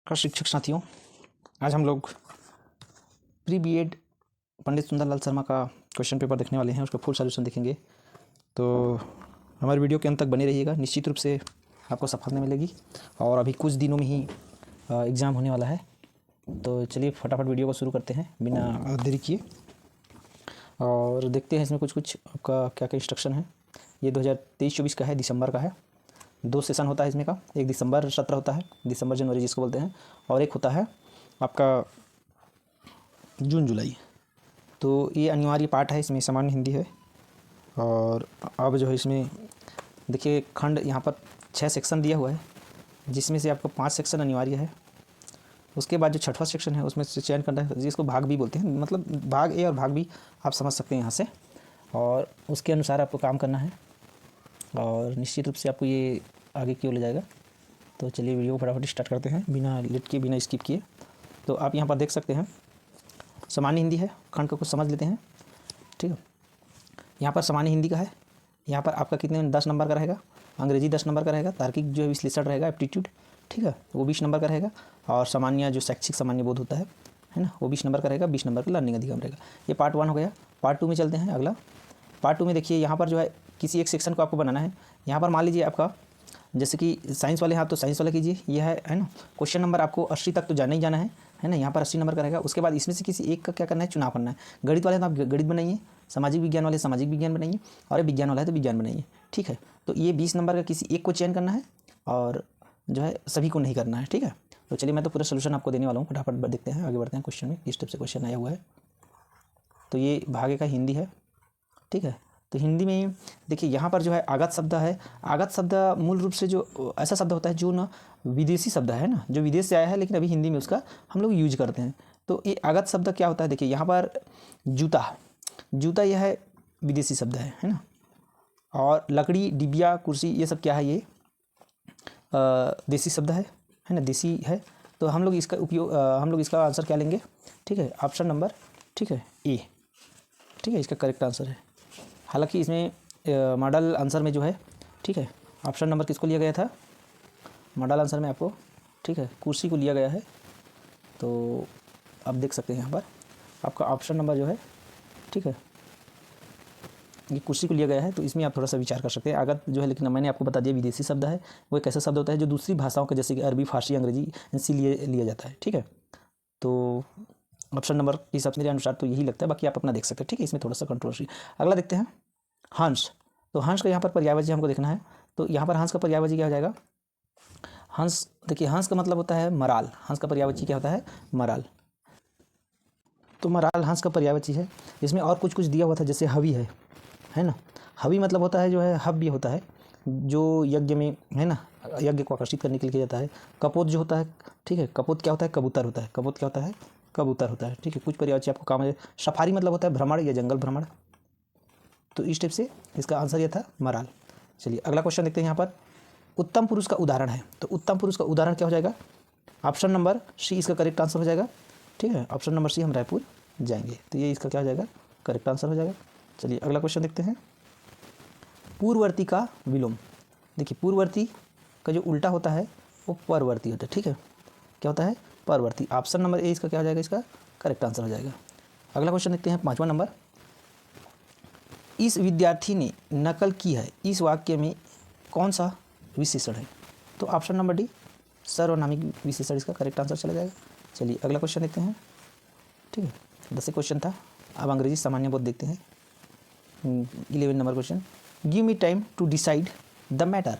नमस्कार शिक्षक साथियों, आज हम लोग प्री बीएड पंडित सुंदरलाल शर्मा का क्वेश्चन पेपर देखने वाले हैं। उसका फुल सॉल्यूशन देखेंगे, तो हमारे वीडियो के अंत तक बने रहिएगा। निश्चित रूप से आपको सफलता मिलेगी और अभी कुछ दिनों में ही एग्ज़ाम होने वाला है। तो चलिए फटाफट वीडियो को शुरू करते हैं बिना देरी किए और देखते हैं इसमें कुछ आपका क्या क्या इंस्ट्रक्शन है। ये 2023-24 का है, दिसंबर का है। 2 सेशन होता है इसमें का, एक दिसंबर सत्र होता है, दिसंबर जनवरी जिसको बोलते हैं, और एक होता है आपका जून जुलाई। तो ये अनिवार्य पार्ट है, इसमें सामान्य हिंदी है। और अब जो है इसमें देखिए खंड यहाँ पर 6 सेक्शन दिया हुआ है, जिसमें से आपका 5 सेक्शन अनिवार्य है। उसके बाद जो 6वां सेक्शन है उसमें से चयन करना है, जिसको भाग बी बोलते हैं, मतलब भाग ए और भाग बी आप समझ सकते हैं यहाँ से, और उसके अनुसार आपको काम करना है और निश्चित रूप से आपको ये आगे की ओर ले जाएगा। तो चलिए वीडियो को फटाफट स्टार्ट करते हैं बिना लेट किए, बिना स्किप किए। तो आप यहाँ पर देख सकते हैं सामान्य हिंदी है, खंड को कुछ समझ लेते हैं, ठीक है। यहाँ पर सामान्य हिंदी का है, यहाँ पर आपका कितने 10 नंबर का रहेगा, अंग्रेजी 10 नंबर का रहेगा, तार्किक जो विश्लेषण रहेगा एप्टीट्यूड, ठीक है, वो 20 नंबर का रहेगा, और सामान्य जो शैक्षिक सामान्य बोध होता है ना, वो 20 नंबर का रहेगा। 20 नंबर का लर्निंग अधिगम रहेगा। ये पार्ट 1 हो गया। पार्ट 2 में चलते हैं। अगला पार्ट 2 में देखिए यहाँ पर जो है किसी एक सेक्शन को आपको बनाना है। यहाँ पर मान लीजिए आपका जैसे कि साइंस वाले हैं आप, तो साइंस वाला कीजिए। ये है ना, क्वेश्चन नंबर आपको 80 तक तो जाना ही जाना है ना। यहाँ पर 80 नंबर का रहेगा। उसके बाद इसमें से किसी एक का क्या करना है, चुनाव करना है। गणित वाले तो आप गणित बनाइए, सामाजिक विज्ञान वाले सामाजिक विज्ञान बनाइए, और विज्ञान वाला है तो विज्ञान बनाइए, ठीक है। तो ये 20 नंबर का किसी एक को चयन करना है और जो है सभी को नहीं करना है, ठीक है। तो चलिए मैं तो पूरा सोल्यूशन आपको देने वाला हूँ। फटाफट देखते हैं, आगे बढ़ते हैं क्वेश्चन में। किस टाइप से क्वेश्चन आया हुआ है। तो ये भागे का हिंदी है, ठीक है। तो हिंदी में देखिए यहाँ पर जो है आगत शब्द है। आगत शब्द मूल रूप से जो ऐसा शब्द होता है जो ना विदेशी शब्द है ना, जो विदेश से आया है, लेकिन अभी हिंदी में उसका हम लोग यूज करते हैं। तो ये आगत शब्द क्या होता है, देखिए यहाँ पर जूता यह है विदेशी शब्द है ना। और लकड़ी, डिबिया, कुर्सी, ये सब क्या है, ये देसी शब्द है ना, देसी है। तो हम लोग इसका उपयोग हम लोग इसका आंसर क्या लेंगे, ठीक है, ऑप्शन नंबर, ठीक है, ए, ठीक है, इसका करेक्ट आंसर है। हालांकि इसमें मॉडल आंसर में जो है, ठीक है, ऑप्शन नंबर किसको लिया गया था, मॉडल आंसर में आपको, ठीक है, कुर्सी को लिया गया है। तो आप देख सकते हैं यहाँ पर आपका ऑप्शन नंबर जो है, ठीक है, ये कुर्सी को लिया गया है। तो इसमें आप थोड़ा सा विचार कर सकते हैं। आगत जो है, लेकिन मैंने आपको बता दिया विदेशी शब्द है। वो एक ऐसा शब्द होता है जो दूसरी भाषाओं के, जैसे कि अरबी, फारसी, अंग्रेजी, इनसे लिया जाता है, ठीक है। तो ऑप्शन नंबर के हिसाब से मेरे अनुसार तो यही लगता है, बाकी आप अपना देख सकते हैं, ठीक है। इसमें थोड़ा सा कंट्रोवर्सी। अगला देखते हैं हंस। तो हंस का यहाँ पर पर्यायवाची हमको देखना है। तो यहाँ पर हंस का पर्यायवाची क्या हो जाएगा, हंस, देखिए हंस का मतलब होता है मराल। हंस का पर्यायवाची क्या होता है, मराल। तो मराल हंस का पर्यायवाची है। इसमें और कुछ दिया हुआ था, जैसे हवि है ना। हवि मतलब होता है जो है, हव्य होता है जो यज्ञ में, है ना, यज्ञ को आकर्षित करने के लिए किया जाता है। कपोत जो होता है, ठीक है, कपोत क्या होता है, कबूतर होता है। कपोत क्या होता है, कबूतर होता है, ठीक है। कुछ पर्यायवाची आपको काम है। सफारी मतलब होता है भ्रमण या जंगल भ्रमण। तो इस टाइप से इसका आंसर यह था, मराल। चलिए अगला क्वेश्चन देखते हैं। यहाँ पर उत्तम पुरुष का उदाहरण है। तो उत्तम पुरुष का उदाहरण क्या हो जाएगा, ऑप्शन नंबर सी इसका करेक्ट आंसर हो जाएगा, ठीक है। ऑप्शन नंबर सी, हम रायपुर जाएंगे। तो ये इसका क्या हो जाएगा, करेक्ट आंसर हो जाएगा। चलिए अगला क्वेश्चन देखते हैं। पूर्ववर्ती का विलोम। देखिए पूर्ववर्ती का जो उल्टा होता है वो परवर्ती होता है, ठीक है। क्या होता है, परवर्ती। ऑप्शन नंबर ए इसका क्या हो जाएगा, इसका करेक्ट आंसर हो जाएगा। अगला क्वेश्चन देखते हैं, 5वां नंबर। इस विद्यार्थी ने नकल की है, इस वाक्य में कौन सा विशेषण है। तो ऑप्शन नंबर डी, सर्वनामिक विशेषण इसका करेक्ट आंसर चला जाएगा। चलिए अगला क्वेश्चन देखते हैं, ठीक है। 10 क्वेश्चन था। अब अंग्रेजी सामान्य बोध देखते हैं। 11 number question, give me time to decide the matter.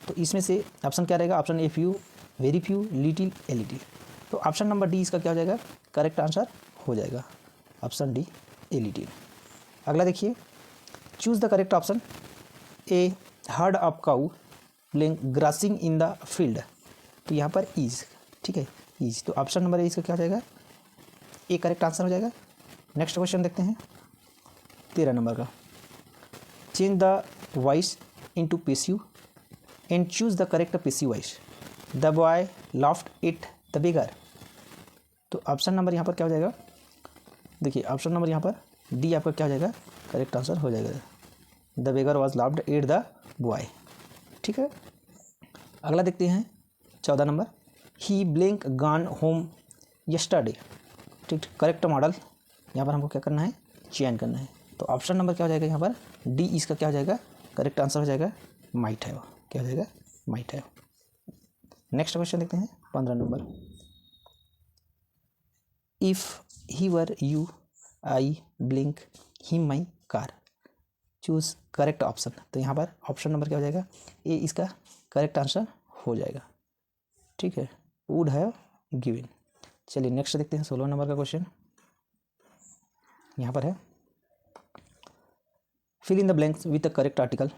तो इसमें से ऑप्शन क्या रहेगा, option A few, very few, little, A little. तो ऑप्शन नंबर डी इसका क्या हो जाएगा, करेक्ट आंसर हो जाएगा, ऑप्शन डी, ए लिटिल। अगला देखिए, choose the correct option. A heard of cow playing grossing in the field. तो यहाँ पर इज, ठीक है, इज। तो ऑप्शन नंबर ए इसका क्या हो जाएगा, ए करेक्ट आंसर हो जाएगा। नेक्स्ट क्वेश्चन देखते हैं, 13 नंबर का। Change the voice into passive and choose the correct passive voice. The boy laughed at the beggar. तो ऑप्शन नंबर यहाँ पर क्या हो जाएगा, देखिए ऑप्शन नंबर यहाँ पर डी आपका क्या हो जाएगा, करेक्ट आंसर हो जाएगा। The beggar was laughed at the boy, ठीक है। अगला देखते हैं 14 नंबर। ही ब्लैंक गॉन होम यस्टरडे। ठीक, करेक्ट मॉडल यहाँ पर हमको क्या करना है, चयन करना है। तो ऑप्शन नंबर क्या हो जाएगा यहाँ पर, डी इसका क्या हो जाएगा, करेक्ट आंसर हो जाएगा माइट है, क्या हो जाएगा, माइट है। नेक्स्ट क्वेश्चन देखते हैं 15 number. If he were you I blink him my car, choose correct option. तो यहाँ पर ऑप्शन नंबर क्या हो जाएगा, ए इसका करेक्ट आंसर हो जाएगा। ठीक है, वुड हैव गिवन। चलिए नेक्स्ट देखते हैं 16 नंबर का क्वेश्चन। यहाँ पर है, fill in the blanks with the correct article.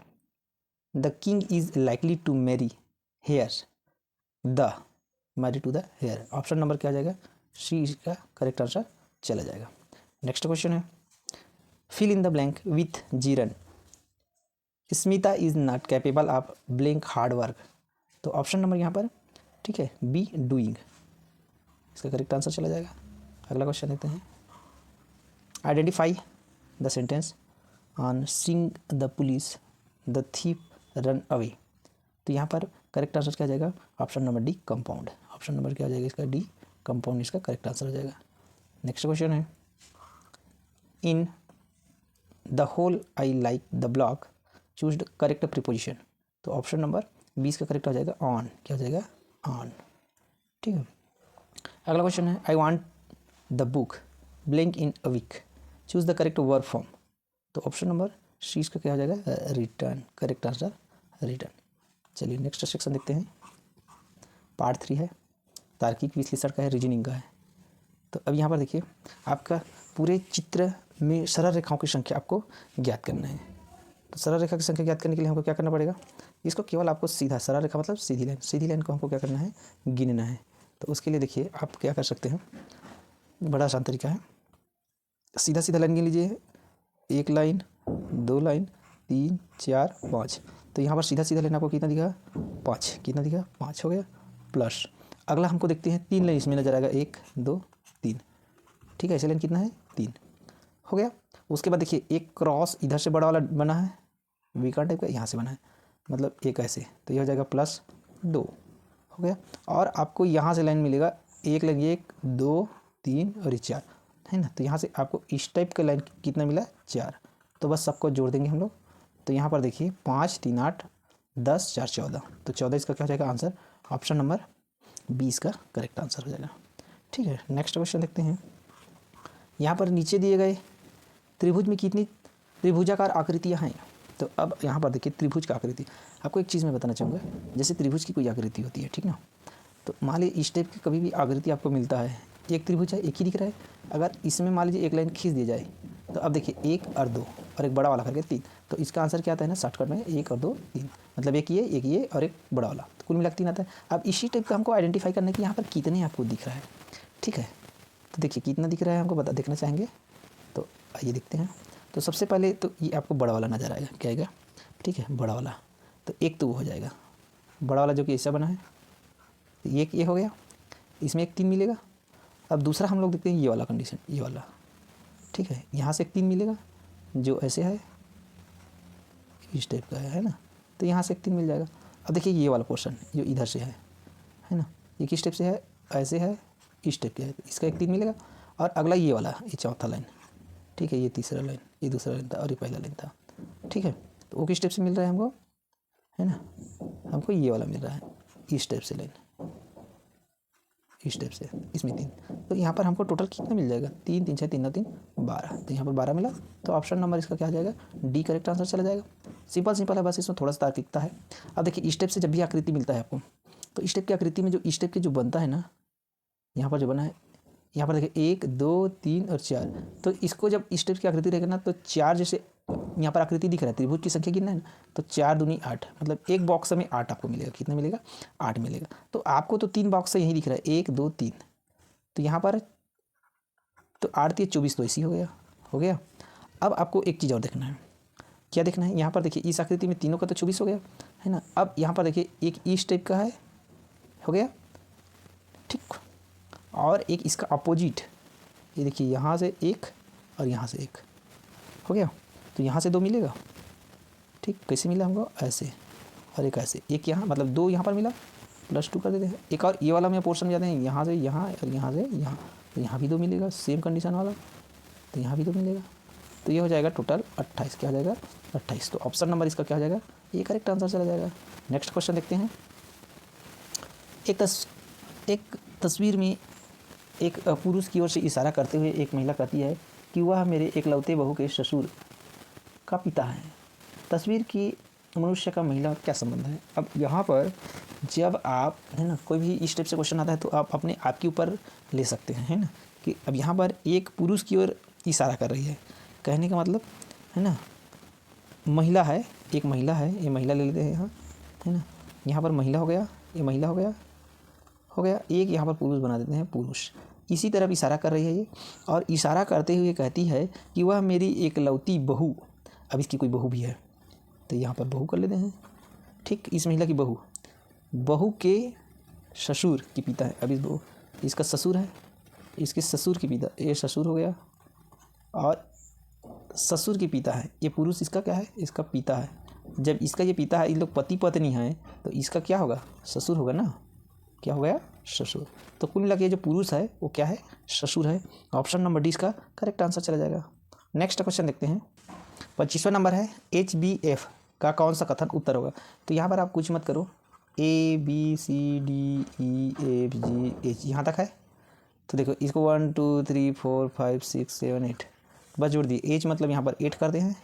The king is likely to marry heir the, marry to the heir. Option number क्या आ जाएगा, सी इसका करेक्ट आंसर चला जाएगा। नेक्स्ट क्वेश्चन है, fill in the blank with gerund. Smita is not capable of blank hard work. तो option number यहाँ पर ठीक है, बी डूइंग, इसका करेक्ट आंसर चला जाएगा। अगला क्वेश्चन देखते हैं, identify the sentence on seeing the police the thief run away. तो यहाँ पर करेक्ट आंसर क्या आ जाएगा, option number D compound. Option number क्या आ जाएगा इसका, डी कंपाउंड इसका करेक्ट आंसर हो जाएगा। नेक्स्ट क्वेश्चन है, in the whole I like the block choose the correct preposition. तो ऑप्शन नंबर 20 का करेक्ट हो जाएगा ऑन, क्या हो जाएगा, ऑन। ठीक है, अगला क्वेश्चन है, I want the book blank in a week choose the correct verb form. तो ऑप्शन नंबर सी इसका क्या हो जाएगा, रिटर्न, करेक्ट आंसर रिटर्न। चलिए नेक्स्ट सेक्शन देखते हैं, पार्ट 3 है, तार्किक विश्लेषण का है, रीजनिंग का है। तो अब यहाँ पर देखिए, आपका पूरे चित्र में सरल रेखाओं की संख्या आपको ज्ञात करना है। तो सरल रेखा की संख्या ज्ञात करने के लिए हमको क्या करना पड़ेगा, इसको केवल आपको सीधा, सरल रेखा मतलब सीधी लाइन को हमको क्या करना है, गिनना है। तो उसके लिए देखिए आप क्या कर सकते हैं, बड़ा आसान तरीका है, सीधा सीधा लाइन गिन लीजिए, 1 लाइन 2 लाइन 3 4 5। तो यहाँ पर सीधा सीधा लाइन आपको कितना दिखा, 5, कितना दिखा, 5 हो गया। प्लस अगला हमको देखते हैं 3 लाइन इसमें नजर आएगा, 1 2 3। ठीक है, ऐसे लाइन कितना है, 3 हो गया। उसके बाद देखिए एक क्रॉस इधर से बड़ा वाला बना है, वीकर टाइप का, यहाँ से बना है, मतलब एक ऐसे, तो ये हो जाएगा +2 हो गया। और आपको यहाँ से लाइन मिलेगा, एक लाइन 1 2 3 और ये 4 है ना। तो यहाँ से आपको इस टाइप का लाइन कितना मिला, 4। तो बस सबको जोड़ देंगे हम लोग। तो यहाँ पर देखिए 5 3 8 10 4 14, तो 14 इसका क्या हो जाएगा आंसर, ऑप्शन नंबर 20 का करेक्ट आंसर हो जाएगा। ठीक है, नेक्स्ट क्वेश्चन देखते हैं। यहाँ पर नीचे दिए गए त्रिभुज में कितनी त्रिभुजाकार आकृतियाँ हैं। तो अब यहाँ पर देखिए त्रिभुज का आकृति, आपको एक चीज़ मैं बताना चाहूँगा, जैसे त्रिभुज की कोई आकृति होती है, ठीक ना। तो मान लीजिए इस टाइप की कभी भी आकृति आपको मिलता है, एक त्रिभुज है, एक ही दिख रहा है। अगर इसमें मान लीजिए एक लाइन खींच दी जाए, तो अब देखिए 1 और 2 और एक बड़ा वाला करके 3, तो इसका आंसर क्या आता है ना, शॉर्टकट में 1 और 2 3, मतलब एक ये और एक बड़ा वाला, तो कुल मिलाकर 3 आता है। अब इसी टाइप का हमको आइडेंटिफाई करना है कि यहाँ पर कितने आपको दिख रहा है। ठीक है, तो देखिए कितना दिख रहा है हमको देखना चाहेंगे, तो आइए देखते हैं। तो सबसे पहले तो ये आपको बड़ा वाला नज़र आएगा, क्या आएगा, ठीक है, बड़ा वाला। तो एक तो वो हो जाएगा बड़ा वाला जो कि ऐसा बना है, तो ये हो गया, इसमें एक 3 मिलेगा। अब दूसरा हम लोग देखते हैं ये वाला कंडीशन, ये वाला, ठीक है, यहाँ से एक 3 मिलेगा जो ऐसे है, इस टाइप का है ना, तो यहाँ से एक 3 मिल जाएगा। अब देखिए ये वाला पोर्शन जो इधर से है ना, ये किस टाइप से है, ऐसे है, इस टाइप का है, तो इसका एक 3 मिलेगा। और अगला ये वाला, ये चौथा लाइन, ठीक है, ये तीसरा लाइन, ये दूसरा लाइन था और ये पहला लाइन था। ठीक है, तो वो किस टाइप से मिल रहा है हमको, है ना, हमको ये वाला मिल रहा है, इस टाइप से लाइन, इस टाइप से, इसमें 3। तो यहाँ पर हमको टोटल कितना मिल जाएगा, 3 3 6 3 9 3 12, तो यहाँ पर 12 मिला। तो ऑप्शन नंबर इसका क्या आ जाएगा, डी करेक्ट आंसर चला जाएगा। सिंपल है, बस इसमें थोड़ा सा तार्किकता है। अब देखिए इस टाइप से जब भी आकृति मिलता है आपको, तो इस टाइप की आकृति में जो इस टाइप के जो बनता है ना, यहाँ पर जो बना है, यहाँ पर देखिए 1 2 3 और 4, तो इसको जब इस टाइप की आकृति रहेगा ना, तो 4 जैसे यहाँ पर आकृति दिख रहा है, त्रिभुज की संख्या कितना है ना, तो 4 दूनी 8, मतलब एक बॉक्स में 8 आपको मिलेगा, कितना मिलेगा, 8 मिलेगा। तो आपको तो 3 बॉक्स यही दिख रहा है, 1 2 3, तो यहाँ पर तो 8 3 24, तो इसी हो गया। अब आपको एक चीज़ और देखना है, क्या देखना है, यहाँ पर देखिए इस आकृति में तीनों का तो 24 हो गया है ना। अब यहाँ पर देखिए एक इस टाइप का है, हो गया, ठीक, और एक इसका अपोजिट, ये देखिए यहाँ से एक और यहाँ से एक, हो गया। तो यहाँ से 2 मिलेगा, ठीक, कैसे मिला हमको, ऐसे, और एक ऐसे, एक यहाँ, मतलब 2 यहाँ पर मिला, +2 कर देते हैं। एक और ये वाला में पोर्शन में जाते हैं, यहाँ से यहाँ और यहाँ से यहाँ, तो यहाँ भी 2 मिलेगा सेम कंडीशन वाला, तो यहाँ भी 2 मिलेगा, तो ये हो जाएगा टोटल 28। क्या हो जाएगा 28। तो ऑप्शन नंबर इसका क्या हो जाएगा, ये करेक्ट आंसर चला जाएगा। नेक्स्ट क्वेश्चन देखते हैं। एक तस्वीर में एक पुरुष की ओर से इशारा करते हुए एक महिला कहती है कि वह मेरे एकलौते बहू के ससुर का पिता है। तस्वीर की मनुष्य का महिला क्या संबंध है। अब यहाँ पर जब आप है ना कोई भी इस टाइप से क्वेश्चन आता है तो आप अपने आप के ऊपर ले सकते हैं, है ना, कि अब यहाँ पर एक पुरुष की ओर इशारा कर रही है, कहने का मतलब है ना महिला है, एक महिला है, ये महिला ले लेते हैं यहाँ, है ना, यहाँ पर महिला हो गया, ये महिला हो गया, एक यहाँ पर पुरुष बना देते हैं पुरुष। इसी तरफ इशारा कर रही है ये, और इशारा करते हुए कहती है कि वह मेरी एकलौती बहू, अब इसकी कोई बहू भी है तो यहाँ पर बहू कर लेते हैं, ठीक, इस महिला की बहू के ससुर की पिता है। अब इस बहू इसका ससुर है, इसके ससुर की पिता, ये ससुर हो गया, और ससुर की पिता है, ये पुरुष इसका क्या है, इसका पिता है। जब इसका ये पिता है, ये लोग पति पत्नी हैं, तो इसका क्या होगा, ससुर होगा ना, क्या हो गया ससुर। तो कुल मिला के जो पुरुष है वो क्या है, ससुर है। ऑप्शन नंबर डी इसका करेक्ट आंसर चला जाएगा। नेक्स्ट क्वेश्चन देखते हैं। 25वां नंबर है HBF का कौन सा कथन उत्तर होगा। तो यहाँ पर आप कुछ मत करो, ABCDEFGH यहाँ तक है, तो देखो इसको 1 2 3 4 5 6 7 8 बस जोड़ दिए। H मतलब यहाँ पर 8 कर दे हैं,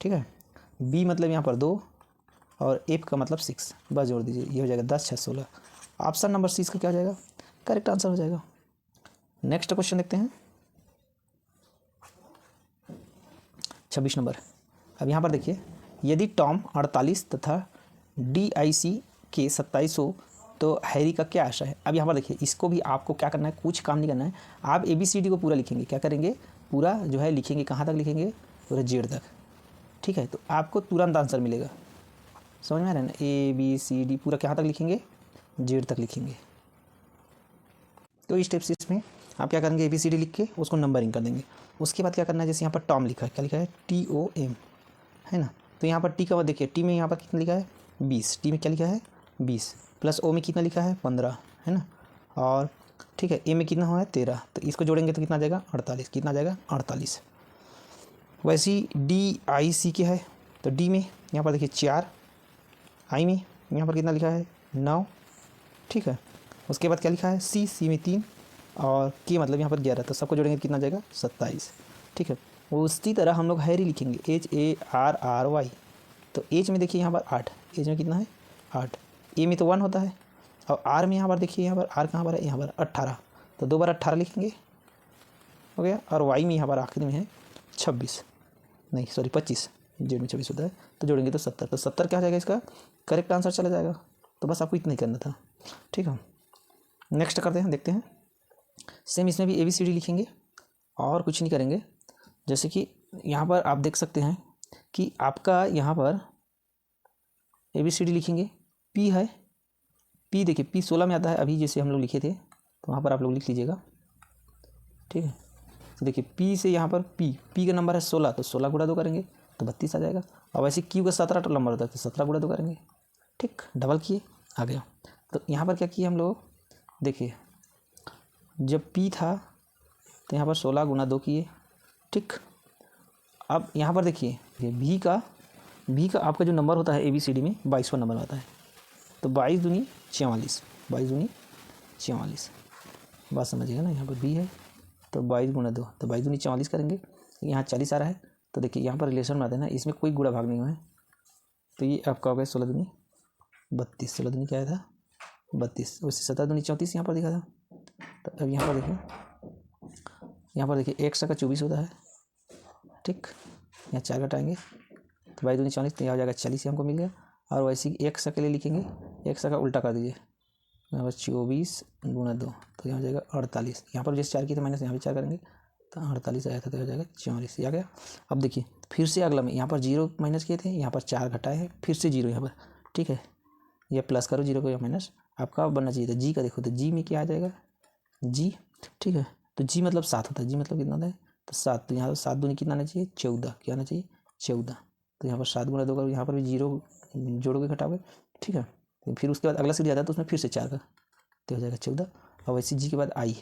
ठीक है, B मतलब यहाँ पर 2 और F का मतलब 6, बस जोड़ दीजिए, ये हो जाएगा 10 6 16। ऑप्शन नंबर सी इसका क्या हो जाएगा, करेक्ट आंसर हो जाएगा। नेक्स्ट क्वेश्चन देखते हैं 26 नंबर। अब यहाँ पर देखिए, यदि टॉम 48 तथा DIC के 27 हो तो हैरी का क्या आशा है। अब यहाँ पर देखिए, इसको भी आपको क्या करना है, कुछ काम नहीं करना है, आप ABCD को पूरा लिखेंगे, क्या करेंगे पूरा जो है लिखेंगे, कहाँ तक लिखेंगे, पूरा Z तक, ठीक है, तो आपको तुरंत आंसर मिलेगा, समझ में आ रहा है ना। ABCD पूरा कहाँ तक लिखेंगे, Z तक लिखेंगे। तो इस टाइप से इसमें आप क्या करेंगे, ABCD लिख के उसको नंबरिंग कर देंगे। उसके बाद क्या करना है, जैसे यहाँ पर टॉम लिखा है, क्या लिखा है TOM, है ना, तो यहाँ पर टी का देखिए, टी में यहाँ पर कितना लिखा है 20, टी में क्या लिखा है 20, प्लस ओ में कितना लिखा है 15, है ना, और ठीक है ए में कितना हुआ है 13, तो इसको जोड़ेंगे तो कितना आ जाएगा 48, कितना आ जाएगा 48। वैसे ही DIC के है, तो डी में यहाँ पर देखिए 4, आई में यहाँ पर कितना लिखा है 9, ठीक है, उसके बाद क्या लिखा है सी में 3 और के मतलब यहाँ पर 11, तो सबको जोड़ेंगे कितना आ जाएगा 27, ठीक है। उसी तरह हम लोग हैरी लिखेंगे HARRY, तो एच में देखिए यहाँ पर 8, एच में कितना है 8, ए में तो 1 होता है, और आर में यहाँ पर देखिए, यहाँ पर आर कहाँ पर है, यहाँ पर 18, तो 2 बार 18 लिखेंगे, हो गया, और वाई में यहाँ पर आखिरी में है 26, नहीं सॉरी 25, जेड में 26 होता है, तो जोड़ेंगे तो 70, तो 70 क्या हो जाएगा इसका करेक्ट आंसर चला जाएगा। तो बस आपको इतना ही करना था, ठीक है। नेक्स्ट करते हैं, देखते हैं, सेम इसमें भी ABCD लिखेंगे और कुछ नहीं करेंगे। जैसे कि यहाँ पर आप देख सकते हैं कि आपका यहाँ पर ABCD लिखेंगे, P है, P देखिए P 16 में आता है, अभी जैसे हम लोग लिखे थे, तो वहाँ पर आप लोग लिख लीजिएगा, ठीक है। तो देखिए P से यहाँ पर P का नंबर है 16, तो 16 गुणा 2 करेंगे तो 32 आ जाएगा, और वैसे Q का 17 नंबर होता है, तो 17 गुणा 2 करेंगे, ठीक, डबल किए आ गया। तो यहाँ पर क्या किए हम लोग, देखिए जब P था तो यहाँ पर 16 गुणा 2 किए, ठीक। अब यहाँ पर देखिए B का आपका जो नंबर होता है ABCD में 22वां नंबर आता है, तो 22 दूनी 44, 22 दूनी 44, बात समझिएगा ना। यहाँ पर B है तो 22 गुणा 2, तो 22 दूनी 44 करेंगे, यहाँ 40 आ रहा है, तो देखिए यहाँ पर रिलेशन बनाते हैं ना, इसमें कोई गुणा भाग नहीं हुआ है, तो ये आपका हो गया 16 दूनी 32, 16 दूनी क्या आया था 32, वैसे 17 दूनी 34 यहाँ पर दिखा था। तो अब यहाँ पर देखिए 1 का 24 होता है, ठीक, यहाँ 4 घटाएंगे तो 22 दूनी 40, तो यहाँ हो जाएगा 40 हमको मिल गया। और वैसे ही 1 के लिए लिखेंगे, 1 का उल्टा कर दीजिए, यहाँ पर 24 गुणा 2, तो यहाँ हो जाएगा 48, यहाँ पर जैसे 4 की तो माइनस यहाँ भी 4 करेंगे तो 48 आया था, तो हो जाएगा 44, आ गया। अब देखिए फिर से अगला में यहाँ पर 0 माइनस किए थे, यहाँ पर 4 घटाए हैं, फिर से 0 यहाँ पर, ठीक है, ये प्लस करो 0 को या माइनस, आपका बनना चाहिए था जी का, देखो तो जी में क्या आ जाएगा जी, ठीक है, तो जी मतलब 7 होता है, जी मतलब कितना होता है तो 7, तो यहाँ पर 7 दूनी कितना आना चाहिए 14, क्या आना चाहिए 14, तो यहाँ पर 7 गुणा 2 का, यहाँ पर भी 0 जोड़ोगे घटाओगे, ठीक है। तो फिर उसके बाद अगला सीरीज आता है तो उसमें फिर से 4 का, तो हो जाएगा 14। और वैसे जी के बाद आई,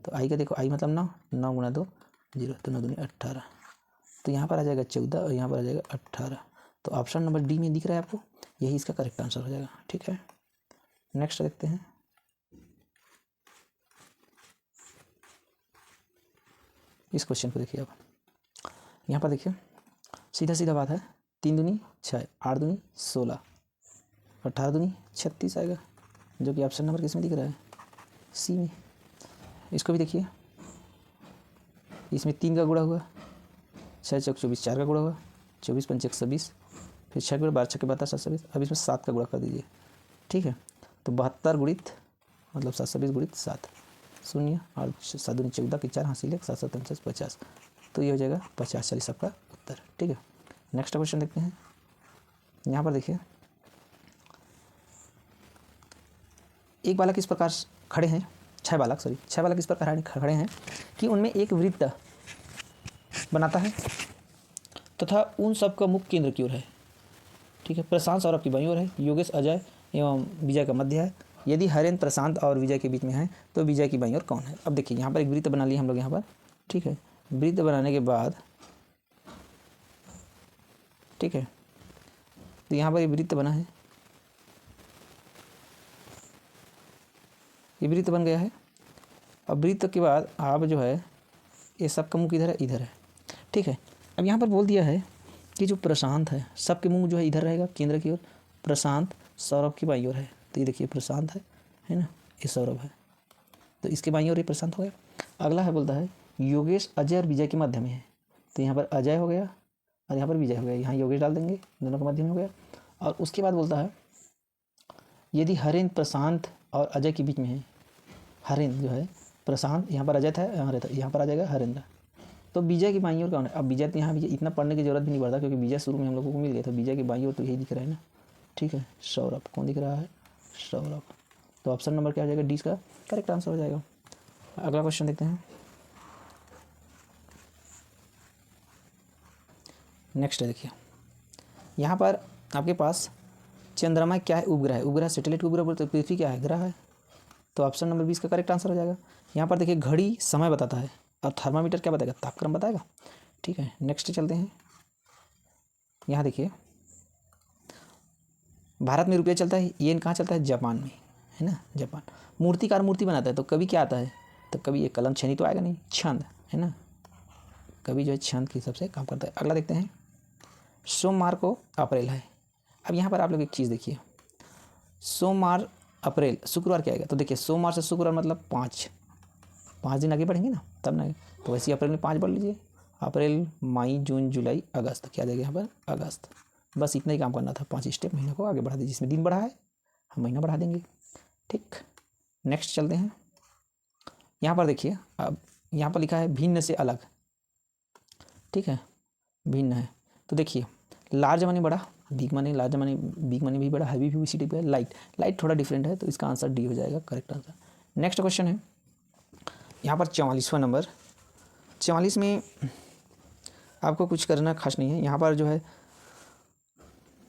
तो आई का देखो, आई मतलब 9, 9 गुना 2 0, तो 9 दूनी 18, तो यहाँ पर आ जाएगा 14 और यहाँ पर आ जाएगा 18। तो ऑप्शन नंबर डी में दिख रहा है आपको, यही इसका करेक्ट आंसर हो जाएगा। ठीक है, नेक्स्ट देखते हैं। इस क्वेश्चन को देखिए आप, यहाँ पर देखिए सीधा सीधा बात है, 3 दूनी 6, 8 दूनी 16, 18 दूनी 36 आएगा, जो कि ऑप्शन नंबर किस में दिख रहा है, सी में। इसको भी देखिए, इसमें 3 का गुणा हुआ, 6 चौक 24, 4 का गुणा हुआ, 24 पंच 120, फिर 6 गुणा 12 6 12 720, अब इसमें 7 का गुणा कर दीजिए। ठीक है, तो 72 गुणित मतलब 720 गुणित 7, 0 और 7 दूनी 14 की 4 हासिल 7 7 49 50, तो ये हो जाएगा 50 40 आपका उत्तर। ठीक है, नेक्स्ट क्वेश्चन देखते हैं। यहाँ पर देखिए, एक बालक इस प्रकार खड़े हैं, 6 बालक इस प्रकार खड़े हैं कि उनमें एक वृत्त बनाता है तथा उन सब का मुख्य केंद्र की ओर है। ठीक है, प्रशांत सौरभ की बाईं ओर है, योगेश अजय एवं विजय का मध्य है। यदि हरेंद्र प्रशांत और विजय के बीच में है तो विजय की बाईं ओर कौन है। अब देखिए, यहाँ पर एक वृत्त बना लिया हम लोग यहाँ पर। ठीक है, वृत्त बनाने के बाद, ठीक है, तो यहाँ पर ये वृत्त बना है, ये वृत्त बन गया है। अब वृत्त के बाद आप जो है, ये सब का मुख इधर है। ठीक है, अब यहाँ पर बोल दिया है कि जो प्रशांत है, सबके मुंह जो है इधर रहेगा केंद्र की ओर, प्रशांत सौरभ की बाईं ओर है। तो ये देखिए प्रशांत है ना, ये सौरभ है, तो इसके बाईं ओर ये प्रशांत हो गया। अगला है, बोलता है योगेश अजय और विजय के मध्य में है, तो यहाँ पर अजय हो गया और यहाँ पर विजय हो गया, यहाँ योगेश डाल देंगे, दोनों के मध्य में हो गया। और उसके बाद बोलता है यदि हरेंद्र प्रशांत और अजय के बीच में है, हरेंद्र जो है प्रशांत, यहाँ पर अजय था, यहाँ पर आ जाएगा हरेंद्र, तो विजय की बाईं ओर कौन है। अब विजय तो यहाँ इतना पढ़ने की जरूरत भी नहीं पड़ता, क्योंकि विजय शुरू में हम लोगों को मिल गया था। विजय की बाईं ओर तो यही दिख रहा है ना। ठीक है, सौरभ कौन दिख रहा है, सौरभ, तो ऑप्शन नंबर क्या हो जाएगा, डी का करेक्ट आंसर हो जाएगा। अगला क्वेश्चन देखते हैं। नेक्स्ट देखिए, यहाँ पर आपके पास चंद्रमा क्या है, उपग्रह है, उपग्रह सैटेलाइट उपग्रह, तो पृथ्वी क्या है, ग्रह है, तो ऑप्शन नंबर 20 का करेक्ट आंसर हो जाएगा। यहाँ पर देखिए घड़ी समय बताता है और थर्मामीटर क्या बताएगा, तापक्रम बताएगा। ठीक है, नेक्स्ट चलते हैं। यहाँ देखिए, भारत में रुपया चलता है, येन कहाँ चलता है, जापान में, है ना, जापान। मूर्तिकार मूर्ति बनाता है, तो कभी क्या आता है, तो कभी ये कलम छेनी तो आएगा नहीं, छंद, है ना, कभी जो है छंद के हिसाब से काम करता है। अगला देखते हैं, सोमवार को अप्रैल है। अब यहाँ पर आप लोग एक चीज़ देखिए, सोमवार अप्रैल, शुक्रवार क्या आएगा, तो देखिए सोमवार से शुक्रवार मतलब 5 दिन आगे बढ़ेंगे ना, तब ना, तो वैसे अप्रैल में 5 बढ़ लीजिए, अप्रैल मई जून जुलाई अगस्त, क्या आ जाएगा यहाँ पर, अगस्त। बस इतना ही काम करना था, 5 स्टेप महीने को आगे बढ़ा दीजिए, जिसमें दिन बढ़ा है हम महीना बढ़ा देंगे। ठीक, नेक्स्ट चलते हैं। यहाँ पर देखिए, अब यहाँ पर लिखा है भिन्न से अलग। ठीक है, भिन्न है, तो देखिए लार्ज माने बड़ा, बिग माने लार्ज माने बिग माने भी बड़ा, हैवी भी उसी टाइप है, लाइट थोड़ा डिफरेंट है, तो इसका आंसर डी हो जाएगा करेक्ट आंसर। नेक्स्ट क्वेश्चन है यहाँ पर 44वां नंबर। 44 में आपको कुछ करना खास नहीं है। यहाँ पर जो है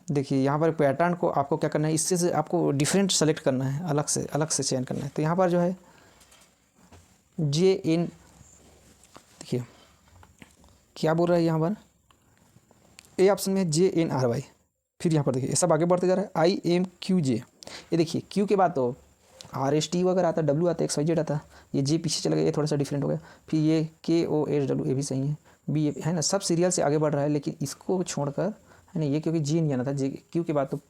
देखिए, यहाँ पर पैटर्न को आपको क्या करना है, इससे से आपको डिफरेंट सेलेक्ट करना है, अलग से चयन करना है। तो यहाँ पर जो है JN, देखिए क्या बोल रहा है यहाँ पर, ए ऑप्शन में JNRY, फिर यहाँ पर देखिए ये सब आगे बढ़ते जा रहा है, IMQJ। ये देखिए Q के बाद तो RST वगैरह आता है, W आता है, XYZ आता है, ये J पीछे चला गया, ये थोड़ा सा डिफरेंट हो गया, फिर ये KOSW, ये भी सही है, B है ना, सब सीरियल से आगे बढ़ रहा है, लेकिन इसको छोड़कर, है ना, ये क्योंकि J नहीं आना था, Q के बाद तो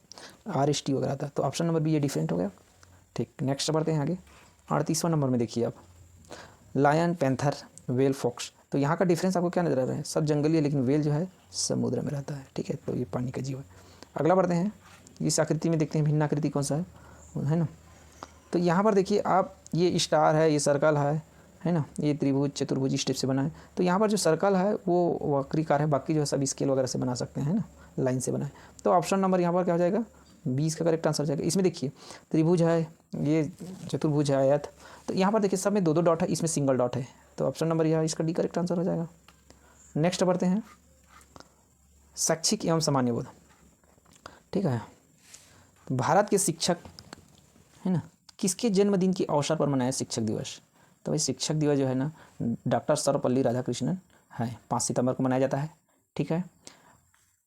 RST वगैरह आता है, तो ऑप्शन नंबर B ये डिफरेंट हो गया। ठीक, नेक्स्ट बढ़ते हैं आगे। 38वां नंबर में देखिए आप, लायन, पैंथर, वेल, फॉक्स। तो यहाँ का डिफरेंस आपको क्या नजर आ रहा है, सब जंगली है, लेकिन वेल जो है समुद्र में रहता है। ठीक है, तो ये पानी का जीव है। अगला बढ़ते हैं, इस आकृति में देखते हैं भिन्न आकृति कौन सा है ना। तो यहाँ पर देखिए आप, ये स्टार है, ये सर्कल है ना, ये त्रिभुज चतुर्भुज इस टाइप से बना है। तो यहाँ पर जो सर्कल है वो वक्रीकार है, बाकी जो है सब स्केल वगैरह से बना सकते हैं, है ना, लाइन से बना है। तो ऑप्शन नंबर यहाँ पर क्या हो जाएगा, 20 का करेक्ट आंसर हो जाएगा। इसमें देखिए त्रिभुज है, ये चतुर्भुज है, आयत, तो यहाँ पर देखिए सब में 2-2 डॉट है, इसमें सिंगल डॉट है, तो ऑप्शन नंबर यह इसका डी करेक्ट आंसर हो जाएगा। नेक्स्ट बढ़ते हैं, शैक्षिक एवं सामान्य बोध। ठीक है, भारत के शिक्षक है ना किसके जन्मदिन के अवसर पर मनाया शिक्षक दिवस? तो भाई शिक्षक दिवस जो है ना डॉक्टर सर्वपल्ली राधाकृष्णन है, 5 सितंबर को मनाया जाता है। ठीक है,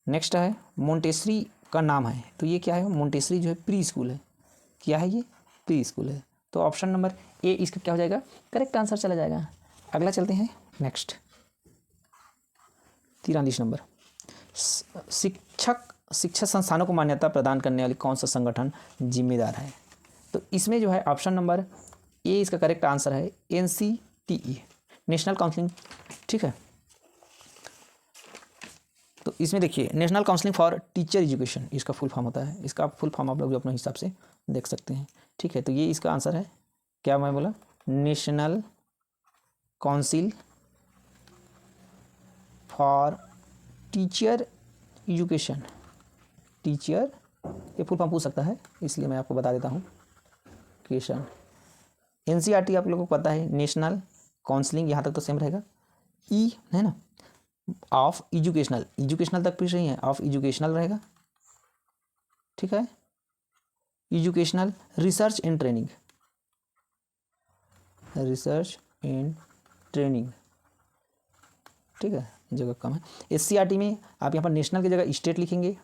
नेक्स्ट है मोंटेसरी का नाम है, तो ये क्या है? मोंटेसरी जो है प्री स्कूल है। क्या है ये? प्री स्कूल है। तो ऑप्शन नंबर ए इसका क्या हो जाएगा? करेक्ट आंसर चला जाएगा। अगला चलते हैं नेक्स्ट 43 नंबर। शिक्षा संस्थानों को मान्यता प्रदान करने वाली कौन सा संगठन जिम्मेदार है? तो इसमें जो है ऑप्शन नंबर ए इसका करेक्ट आंसर है NCTE, नेशनल काउंसलिंग। ठीक है, तो इसमें देखिए national counselling for teacher education इसका फुल फॉर्म होता है। इसका फुल फॉर्म आप लोग अपने हिसाब से देख सकते हैं। ठीक है, तो ये इसका आंसर है। क्या मैं बोला? National council for teacher education. Teacher ये फुल फॉर्म पूछ सकता है, इसलिए मैं आपको बता देता हूँ। क्वेश्चन NCERT आप लोगों को पता है, नेशनल काउंसलिंग, यहाँ तक तो सेम रहेगा। ई है ना, ऑफ एजुकेशनल, एजुकेशनल तक पूछ रही है, ऑफ एजुकेशनल रहेगा। ठीक है, educational research and training, research and training. ठीक है, जगह कम है। SCERT में आप यहाँ पर नेशनल की जगह स्टेट लिखेंगे,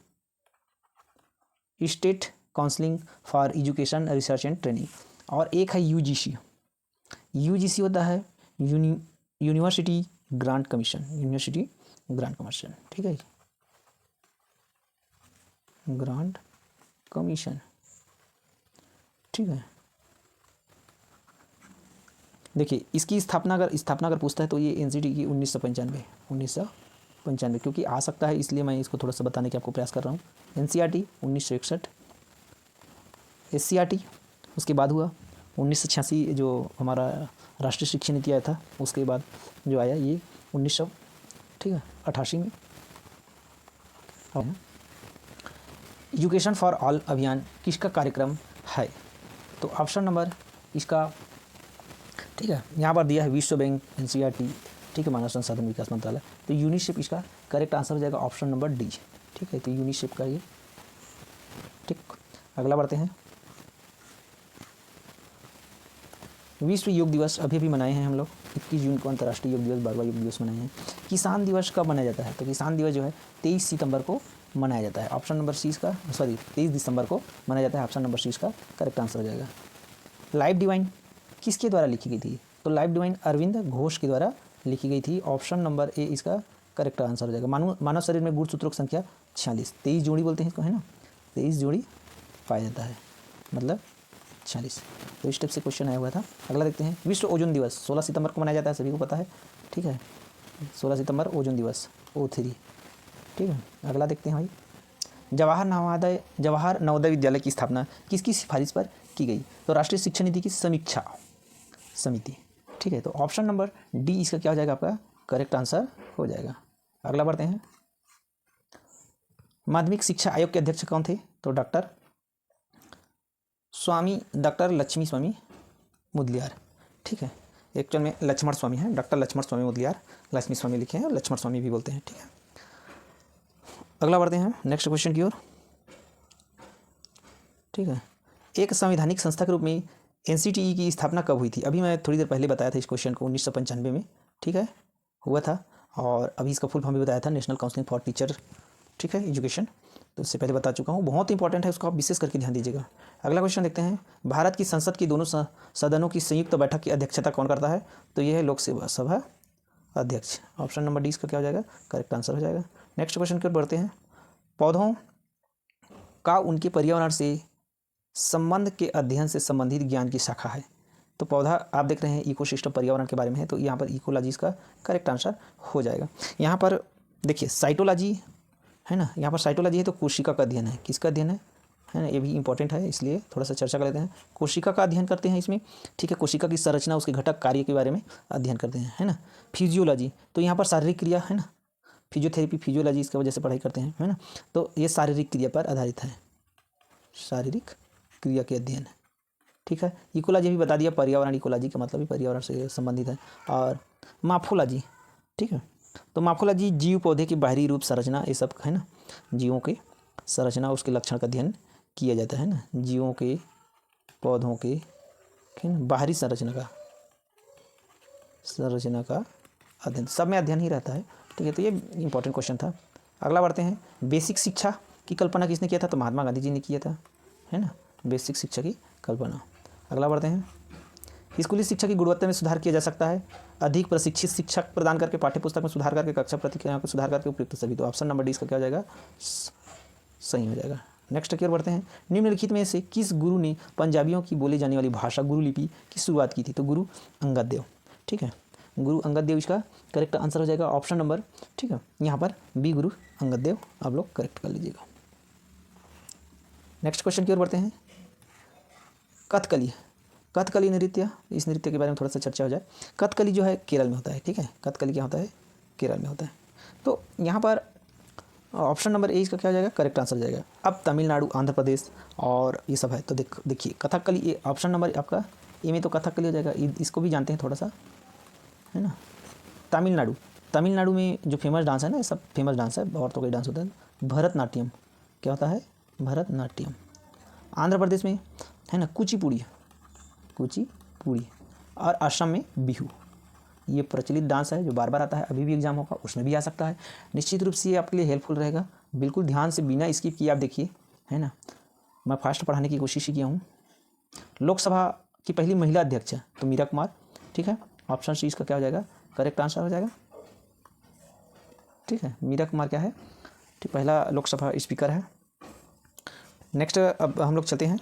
state counselling for education research and training. और एक है UGC होता है university grant commission, university grant commission. ठीक है, ग्रांट कमीशन। ठीक है, देखिए इसकी स्थापना अगर पूछता है तो ये NCT की 1995, क्योंकि आ सकता है इसलिए मैं इसको थोड़ा सा बताने का आपको प्रयास कर रहा हूँ। NCERT 1961, SCERT उसके बाद हुआ 1986, जो हमारा राष्ट्रीय शिक्षा नीति आया था उसके बाद जो आया ये 1988 में। एजुकेशन फॉर ऑल अभियान किसका कार्यक्रम है? तो ऑप्शन नंबर इसका, ठीक है, यहाँ पर दिया है विश्व बैंक, NCERT, ठीक है, मानव संसाधन विकास मंत्रालय। तो यूनिसेफ इसका करेक्ट आंसर हो जाएगा ऑप्शन नंबर डी। ठीक है, तो यूनिसेफ का ये। ठीक, अगला बढ़ते हैं। विश्व योग दिवस अभी भी मनाए हैं हम लोग। 21 जून को अंतर्राष्ट्रीय योग दिवस, 12वां योग दिवस मनाए हैं। किसान दिवस कब मनाया जाता है? तो किसान दिवस जो है 23 सितंबर को मनाया जाता है। ऑप्शन नंबर सी इसका, 23 दिसंबर को मनाया जाता है। ऑप्शन नंबर सी इसका करेक्ट आंसर हो जाएगा। लाइफ डिवाइन किसके द्वारा लिखी गई थी? तो लाइफ डिवाइन अरविंद घोष के द्वारा लिखी गई थी। ऑप्शन नंबर ए इसका करेक्ट आंसर हो जाएगा। मानव शरीर में गुणसूत्रों की संख्या 46, 23 जोड़ी बोलते हैं इसको, है ना, 23 जोड़ी पाया जाता है, मतलब 46। तो इस टाइप से क्वेश्चन आया हुआ था। अगला देखते हैं। विश्व ओजोन दिवस 16 सितंबर को मनाया जाता है, सभी को पता है। ठीक है, 16 सितंबर ओजोन दिवस, O3। ठीक है, अगला देखते हैं भाई। जवाहर नवोदय विद्यालय की स्थापना किसकी सिफारिश पर की गई? तो राष्ट्रीय शिक्षा नीति की समीक्षा समिति। ठीक है, तो ऑप्शन नंबर डी इसका क्या हो जाएगा? आपका करेक्ट आंसर हो जाएगा। अगला बढ़ते हैं। माध्यमिक शिक्षा आयोग के अध्यक्ष कौन थे? तो डॉक्टर लक्ष्मी स्वामी मुदलियार। ठीक है, एक्चुअल में लक्ष्मण स्वामी है, डॉक्टर लक्ष्मण स्वामी मुदलियार, लक्ष्मी स्वामी लिखे हैं और लक्ष्मण स्वामी भी बोलते हैं। ठीक है, अगला बढ़ते हैं नेक्स्ट क्वेश्चन की ओर। ठीक है, एक संवैधानिक संस्था के रूप में NCTE की स्थापना कब हुई थी? अभी मैं थोड़ी देर पहले बताया था इस क्वेश्चन को, 1995 में। ठीक है, हुआ था। और अभी इसका फुल फॉर्म भी बताया था, नेशनल काउंसलिंग फॉर टीचर, ठीक है, एजुकेशन। तो उससे पहले बता चुका हूँ, बहुत इंपॉर्टेंट है, उसको आप विशेष करके ध्यान दीजिएगा। अगला क्वेश्चन देखते हैं। भारत की संसद की दोनों सदनों की संयुक्त बैठक की अध्यक्षता कौन करता है? तो यह है लोकसभा सभा अध्यक्ष। ऑप्शन नंबर डी इसका क्या हो जाएगा? करेक्ट आंसर हो जाएगा। नेक्स्ट क्वेश्चन की ओर बढ़ते हैं। पौधों का उनके पर्यावरण से संबंध के अध्ययन से संबंधित ज्ञान की शाखा है। तो पौधा आप देख रहे हैं इकोसिस्टम, पर्यावरण के बारे में है, तो यहाँ पर इकोलॉजी इसका करेक्ट आंसर हो जाएगा। यहाँ पर देखिए साइटोलॉजी है ना, यहाँ पर साइटोलॉजी है तो कोशिका का अध्ययन है। किसका अध्ययन है ना, ये भी इंपॉर्टेंट है, इसलिए थोड़ा सा चर्चा कर लेते हैं। कोशिका का अध्ययन करते हैं इसमें। ठीक है, कोशिका की संरचना, उसके घटक, कार्य के बारे में अध्ययन करते हैं, है ना। फिजियोलॉजी, तो यहाँ पर शारीरिक क्रिया है ना, फिजियोथेरेपी, फिजियोलॉजी इसकी वजह से पढ़ाई करते हैं, है ना। तो ये शारीरिक क्रिया पर आधारित है, शारीरिक क्रिया के अध्ययन। ठीक है, इकोलॉजी भी बता दिया, पर्यावरण, इकोलॉजी का मतलब भी पर्यावरण से संबंधित है। और मार्फोलॉजी, ठीक है, तो मार्फोलॉजी जीव पौधे की बाहरी रूप, संरचना, ये सब है ना, जीवों के संरचना, उसके लक्षण का अध्ययन किया जाता है ना, जीवों के, पौधों के, ठीक है, बाहरी संरचना का अध्ययन, सब में अध्ययन ही रहता है, ठीक है। तो ये इंपॉर्टेंट क्वेश्चन था। अगला बढ़ते हैं, बेसिक शिक्षा की कल्पना किसने किया था? तो महात्मा गांधी जी ने किया था, है ना, बेसिक शिक्षा की कल्पना। अगला बढ़ते हैं, स्कूली शिक्षा की गुणवत्ता में सुधार किया जा सकता है अधिक प्रशिक्षित शिक्षक प्रदान करके, पाठ्यपुस्तक में सुधार करके, कक्षा प्रतिक्रियाओं को सुधार करके, उपयुक्त सभी। तो ऑप्शन नंबर डी इसका क्या हो जाएगा? सही हो जाएगा। नेक्स्ट की ओर बढ़ते हैं, निम्नलिखित में से किस गुरु ने पंजाबियों की बोली जाने वाली भाषा गुरुलिपि की शुरुआत की थी? तो गुरु अंगद देव, ठीक है, गुरु अंगद देव इसका करेक्ट आंसर हो जाएगा, ऑप्शन नंबर, ठीक है, यहाँ पर बी गुरु अंगद देव आप लोग करेक्ट कर लीजिएगा। नेक्स्ट क्वेश्चन की ओर बढ़ते हैं, कथकली नृत्य, इस नृत्य के बारे में थोड़ा सा चर्चा हो जाए। कथकली जो है केरल में होता है, ठीक है, कथकली क्या होता है? केरल में होता है। तो यहाँ पर ऑप्शन नंबर ए इसका क्या हो जाएगा? करेक्ट आंसर हो जाएगा। अब तमिलनाडु, आंध्र प्रदेश और ये सब है, तो देखिए कथकली, ये ऑप्शन नंबर आपका ए में तो कथकली हो जाएगा। इसको भी जानते हैं थोड़ा सा, है ना। तमिलनाडु में जो फेमस डांस है ना, ये सब फेमस डांस है, औरतों का डांस होता है, भरतनाट्यम। क्या होता है? भरतनाट्यम। आंध्र प्रदेश में है ना कुचिपुड़ी, और असम में बिहू। ये प्रचलित डांस है जो बार बार आता है, अभी भी एग्जाम होगा उसमें भी आ सकता है। निश्चित रूप से ये आपके लिए हेल्पफुल रहेगा, बिल्कुल ध्यान से बिना स्किप किए आप देखिए, है ना। मैं फास्ट पढ़ाने की कोशिश ही किया हूँ। लोकसभा की पहली महिला अध्यक्ष है तो मीरा कुमार, ठीक है, ऑप्शन सी इसका क्या हो जाएगा? करेक्ट आंसर हो जाएगा, ठीक है, मीरा कुमार क्या है? ठीक, पहला लोकसभा स्पीकर है। नेक्स्ट अब हम लोग चलते हैं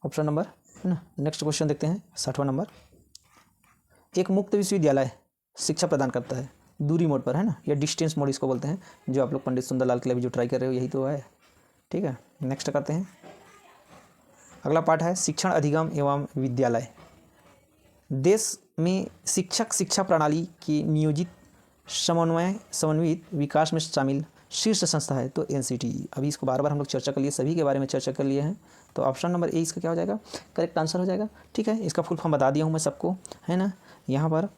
ऑप्शन नंबर, है ना, नेक्स्ट क्वेश्चन देखते हैं 60वां नंबर। एक मुक्त विश्वविद्यालय शिक्षा प्रदान करता है दूरी मोड पर, है ना, या डिस्टेंस मोड इसको बोलते हैं, जो आप लोग पंडित सुंदरलाल के लिए भी जो ट्राई कर रहे हो यही तो है, ठीक है। नेक्स्ट करते हैं, अगला पार्ट है शिक्षण अधिगम एवं विद्यालय। देश में शिक्षा प्रणाली की नियोजित समन्वित विकास में शामिल शीर्ष संस्था है तो एनसीटी। अभी इसको बार बार हम लोग चर्चा कर लिए, सभी के बारे में चर्चा कर लिए हैं, तो ऑप्शन नंबर ए इसका क्या हो जाएगा? करेक्ट आंसर हो जाएगा, ठीक है। इसका फुल फॉर्म बता दिया हूँ मैं सबको, है ना, यहाँ पर,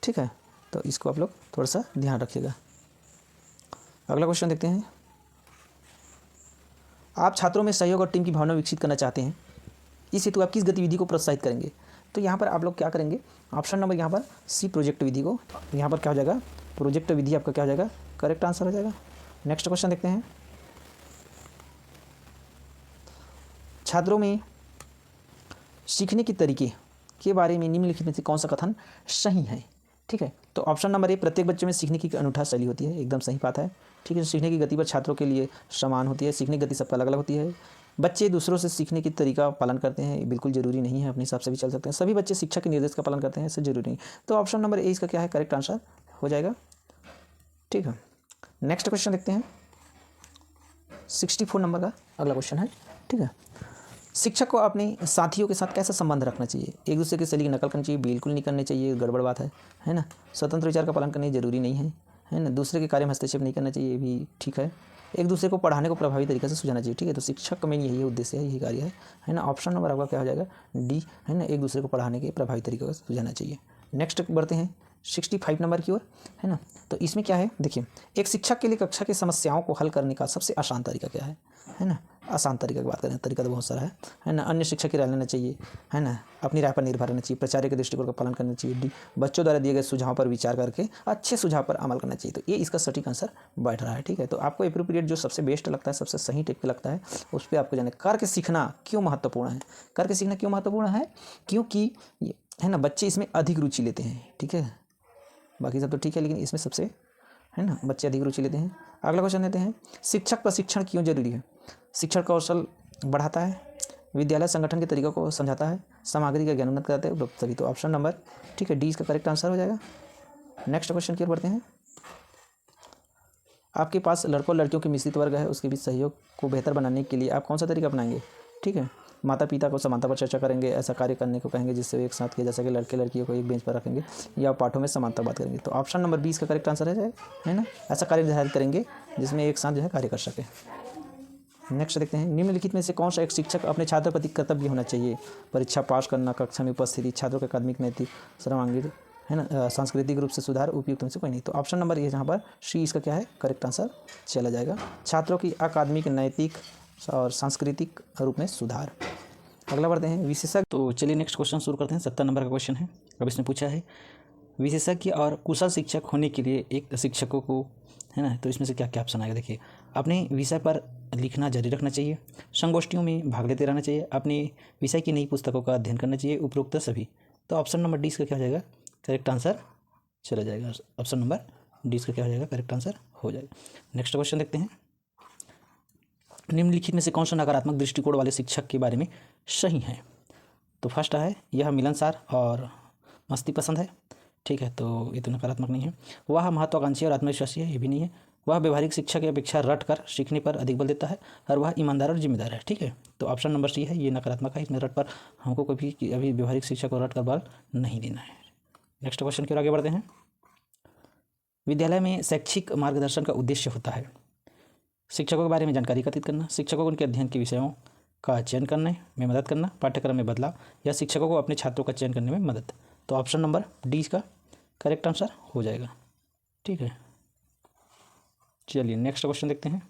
ठीक है, तो इसको आप लोग थोड़ा सा ध्यान रखिएगा। अगला क्वेश्चन देखते हैं, आप छात्रों में सहयोग और टीम की भावना विकसित करना चाहते हैं, इस हेतु आप किस गतिविधि को प्रोत्साहित करेंगे? तो यहाँ पर आप लोग क्या करेंगे? ऑप्शन नंबर यहाँ पर सी प्रोजेक्ट विधि को, यहाँ पर क्या हो जाएगा? प्रोजेक्ट विधि आपका क्या हो जाएगा? करेक्ट आंसर हो जाएगा। नेक्स्ट क्वेश्चन देखते हैं, छात्रों में सीखने के तरीके के बारे में निम्नलिखित में से कौन सा कथन सही है? ठीक है, तो ऑप्शन नंबर ए, प्रत्येक बच्चे में सीखने की अनूठा शैली होती है, एकदम सही बात है, ठीक है। सीखने की गति पर छात्रों के लिए समान होती है, सीखने की गति सबका अलग अलग होती है। बच्चे दूसरों से सीखने की तरीका पालन करते हैं, बिल्कुल जरूरी नहीं है, अपने हिसाब से भी चल सकते हैं। सभी बच्चे शिक्षक के निर्देश का पालन करते हैं, इससे जरूरी नहीं। तो ऑप्शन नंबर ए इसका क्या है? करेक्ट आंसर हो जाएगा, ठीक है। नेक्स्ट क्वेश्चन देखते हैं, 64 नंबर का अगला क्वेश्चन है, ठीक है। शिक्षक को अपने साथियों के साथ कैसा संबंध रखना चाहिए? एक दूसरे की शैली की नकल करनी चाहिए? बिल्कुल नहीं करनी चाहिए, गड़बड़ बात है ना। स्वतंत्र विचार का पालन करना जरूरी नहीं है ना। दूसरे के कार्य में हस्तक्षेप नहीं करना चाहिए, भी ठीक है। एक दूसरे को पढ़ाने को प्रभावी तरीके से सुझाना चाहिए, ठीक है। तो शिक्षक का मेन यही उद्देश्य है, यही कार्य है ना। ऑप्शन नंबर आपका क्या हो जाएगा? डी, है ना, एक दूसरे को पढ़ाने के प्रभावी तरीके से सुझाना चाहिए। नेक्स्ट बढ़ते हैं 65 नंबर की ओर, है ना। तो इसमें क्या है, देखिए, एक शिक्षक के लिए कक्षा की समस्याओं को हल करने का सबसे आसान तरीका क्या है ना। आसान तरीका की बात करें, तरीका तो बहुत सारा है ना। अन्य शिक्षक की राय लेना चाहिए, है ना। अपनी राय पर निर्भर रहना चाहिए, प्राचार्य के दृष्टिकोण का पालन करना चाहिए। डी, बच्चों द्वारा दिए गए सुझाव पर विचार करके अच्छे सुझाव पर अमल करना चाहिए। तो ये इसका सटीक आंसर बैठ रहा है, ठीक है। तो आपको एप्रोप्रिएट जो सबसे बेस्ट लगता है, सबसे सही टाइप का लगता है, उस पर आपको जाने करके सीखना क्यों महत्वपूर्ण है। करके सीखना क्यों महत्वपूर्ण है? क्योंकि है ना, बच्चे इसमें अधिक रुचि लेते हैं, ठीक है। बाकी सब तो ठीक है, लेकिन इसमें सबसे, है ना, बच्चे अधिक रुचि लेते हैं। अगला क्वेश्चन देते हैं, शिक्षक प्रशिक्षण क्यों जरूरी है? शिक्षण कौशल बढ़ाता है, विद्यालय संगठन के तरीकों को समझाता है, सामग्री का ज्ञान उन्नत कराता है, उपलब्ध सभी। तो ऑप्शन नंबर, ठीक है, डी इसका करेक्ट आंसर हो जाएगा। नेक्स्ट क्वेश्चन की ओर बढ़ते हैं, आपके पास लड़कों लड़कियों के मिश्रित वर्ग है, उसके बीच सहयोग को बेहतर बनाने के लिए आप कौन सा तरीका अपनाएंगे? ठीक है, माता पिता को समानता पर चर्चा करेंगे, ऐसा कार्य करने को कहेंगे जिससे वे एक साथ किया जा सके, लड़के लड़कियों को एक बेंच पर रखेंगे, या पाठों में समानता बात करेंगे। तो ऑप्शन नंबर 20 का करेक्ट आंसर है ना। ऐसा कार्य निर्धारित करेंगे जिसमें एक साथ जो है कार्य कर सके। नेक्स्ट देखते हैं, निम्नलिखित में से कौन सा एक शिक्षक अपने छात्र प्रति कर्तव्य होना चाहिए? परीक्षा पास करना, कक्षा में उपस्थिति, छात्रों के अकादमिक नैतिक सर्वांगीण, है ना, सांस्कृतिक रूप से सुधार, उपयुक्त में से कोई नहीं। तो ऑप्शन नंबर ये यहाँ पर सी इसका क्या है? करेक्ट आंसर चला जाएगा। छात्रों की अकादमिक, नैतिक और सांस्कृतिक रूप में सुधार। अगला बढ़ते हैं विशेषज्ञ। तो चलिए नेक्स्ट क्वेश्चन शुरू करते हैं। 70 नंबर का क्वेश्चन है। अब इसने पूछा है विशेषज्ञ और कुशल शिक्षक होने के लिए एक शिक्षकों को, है ना, तो इसमें से क्या क्या ऑप्शन आएगा। देखिए, अपने विषय पर लिखना जारी रखना चाहिए, संगोष्ठियों में भाग लेते रहना चाहिए, अपने विषय की नई पुस्तकों का अध्ययन करना चाहिए, उपरोक्त सभी। तो ऑप्शन नंबर डी इसका क्या हो जाएगा, करेक्ट आंसर चला जाएगा। ऑप्शन नंबर डी इसका क्या हो जाएगा, करेक्ट आंसर हो जाएगा। नेक्स्ट क्वेश्चन देखते हैं। निम्नलिखित में से कौन सा नकारात्मक दृष्टिकोण वाले शिक्षक के बारे में सही है। तो फर्स्ट है यह मिलनसार और मस्ती पसंद है, ठीक है, तो ये तो नकारात्मक नहीं है। वह महत्वाकांक्षी और आत्मविश्वासी है, ये भी नहीं है। वह व्यवहारिक शिक्षा की अपेक्षा रट कर सीखने पर अधिक बल देता है, और वह ईमानदार और जिम्मेदार है, ठीक है। तो ऑप्शन नंबर सी है, ये नकारात्मक है। इसमें रट पर हमको कभी अभी व्यवहारिक शिक्षा को रट कर बल नहीं देना है। नेक्स्ट क्वेश्चन की ओर आगे बढ़ते हैं। विद्यालय में शैक्षिक मार्गदर्शन का उद्देश्य होता है शिक्षकों के बारे में जानकारी एकत्रित करना, शिक्षकों को उनके अध्ययन के विषयों का चयन करने में मदद करना, पाठ्यक्रम में बदलाव, या शिक्षकों को अपने छात्रों का चयन करने में मदद। तो ऑप्शन नंबर डी इसका करेक्ट आंसर हो जाएगा, ठीक है। चलिए नेक्स्ट क्वेश्चन देखते हैं।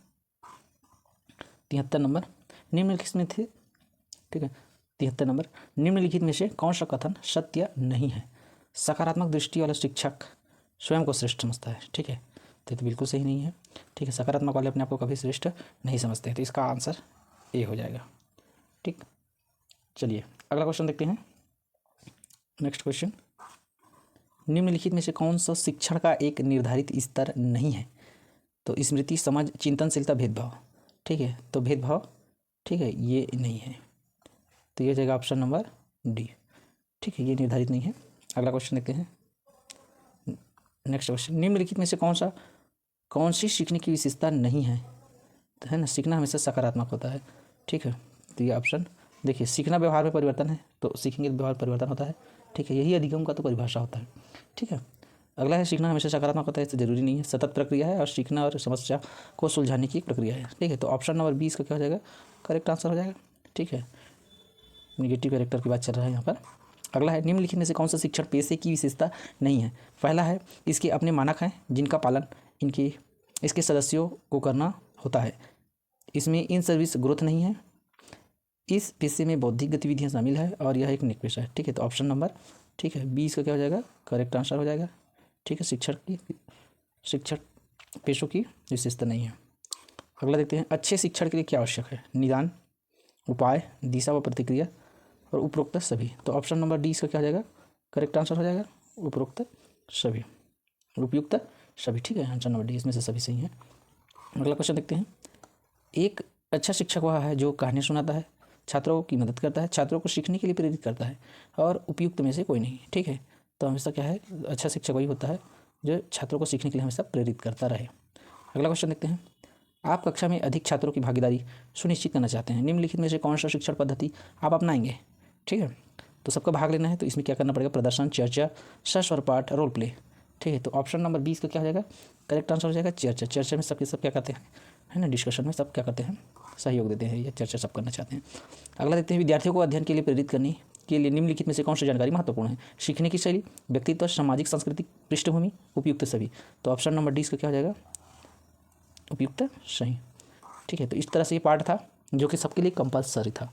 73 नंबर, निम्नलिखित में थे, ठीक है। 73 नंबर, निम्नलिखित में से कौन सा कथन सत्य नहीं है। सकारात्मक दृष्टि वाला शिक्षक स्वयं को श्रेष्ठ समझता है, ठीक है, तो बिल्कुल सही नहीं है, ठीक है। सकारात्मक वाले अपने आप को कभी श्रेष्ठ नहीं समझते हैं, तो इसका आंसर ए हो जाएगा, ठीक। चलिए अगला क्वेश्चन देखते हैं। नेक्स्ट क्वेश्चन, निम्नलिखित में से कौन सा शिक्षण का एक निर्धारित स्तर नहीं है। तो स्मृति, समझ, चिंतनशीलता, भेदभाव, ठीक है, तो भेदभाव, ठीक है, ये नहीं है, तो ये जाएगा ऑप्शन नंबर डी, ठीक है, ये निर्धारित नहीं है। अगला क्वेश्चन देखते हैं। नेक्स्ट क्वेश्चन, निम्नलिखित में से कौन सी सीखने की विशेषता नहीं है। तो है ना, सीखना हमेशा सकारात्मक होता है, ठीक है, तो ये ऑप्शन देखिए, सीखना व्यवहार में परिवर्तन है, तो सीखेंगे तो व्यवहार परिवर्तन होता है, ठीक है, यही अधिगम का तो परिभाषा होता है, ठीक है। अगला है सीखना हमेशा सकारात्मक होता है, इससे जरूरी नहीं है, सतत प्रक्रिया है, और सीखना और समस्या को सुलझाने की एक प्रक्रिया है, ठीक है। तो ऑप्शन नंबर 20 का क्या हो जाएगा, करेक्ट आंसर हो जाएगा, ठीक है। निगेटिव कैरेक्टर की बात चल रहा है यहाँ पर। अगला है निम्नलिखित में से कौन सा शिक्षण पेशे की विशेषता नहीं है। पहला है इसके अपने मानक हैं जिनका पालन इसके सदस्यों को करना होता है। इसमें इन सर्विस ग्रोथ नहीं है। इस पेशे में बौद्धिक गतिविधियां शामिल है, और यह एक निक पेशा है, ठीक है। तो ऑप्शन नंबर, ठीक है, 20 का क्या हो जाएगा, करेक्ट आंसर हो जाएगा, ठीक है। शिक्षण पेशों की विशेषता नहीं है। अगला देखते हैं, अच्छे शिक्षण के लिए क्या आवश्यक है। निदान, उपाय, दिशा व प्रतिक्रिया, और उपरोक्त सभी। तो ऑप्शन नंबर डी इसका क्या हो जाएगा, करेक्ट आंसर हो जाएगा, उपरोक्त सभी, उपयुक्त सभी, ठीक है। आंसर नंबर डी, इसमें से सभी सही है। अगला क्वेश्चन देखते हैं। एक अच्छा शिक्षक वह है जो कहानियाँ सुनाता है, छात्रों की मदद करता है, छात्रों को सीखने के लिए प्रेरित करता है, और उपयुक्त में से कोई नहीं, ठीक है। तो हमेशा क्या है, अच्छा शिक्षक वही होता है जो छात्रों को सीखने के लिए हमेशा प्रेरित करता रहे। अगला क्वेश्चन देखते हैं। आप कक्षा में अधिक छात्रों की भागीदारी सुनिश्चित करना चाहते हैं। निम्नलिखित में से कौन सा शिक्षण पद्धति आप अपनाएंगे, ठीक है। तो सबका भाग लेना है, तो इसमें क्या करना पड़ेगा, प्रदर्शन, चर्चा, सस्वर पाठ, रोल प्ले, ठीक है। तो ऑप्शन नंबर 20 का क्या हो जाएगा, करेक्ट आंसर हो जाएगा चर्चा। चर्चा में सब क्या करते हैं, है ना, डिस्कशन में सब क्या करते हैं, सहयोग देते हैं, या चर्चा सब करना चाहते हैं। अगला देखते हैं, विद्यार्थियों को अध्ययन के लिए प्रेरित करने के लिए निम्नलिखित में से कौन सी जानकारी महत्वपूर्ण है। सीखने की शैली, व्यक्तित्व, सामाजिक सांस्कृतिक पृष्ठभूमि, उपयुक्त सभी। तो ऑप्शन नंबर 20 का क्या हो जाएगा, उपयुक्त सही, ठीक है। तो इस तरह से ये पार्ट था जो कि सबके लिए कंपल्सरी था।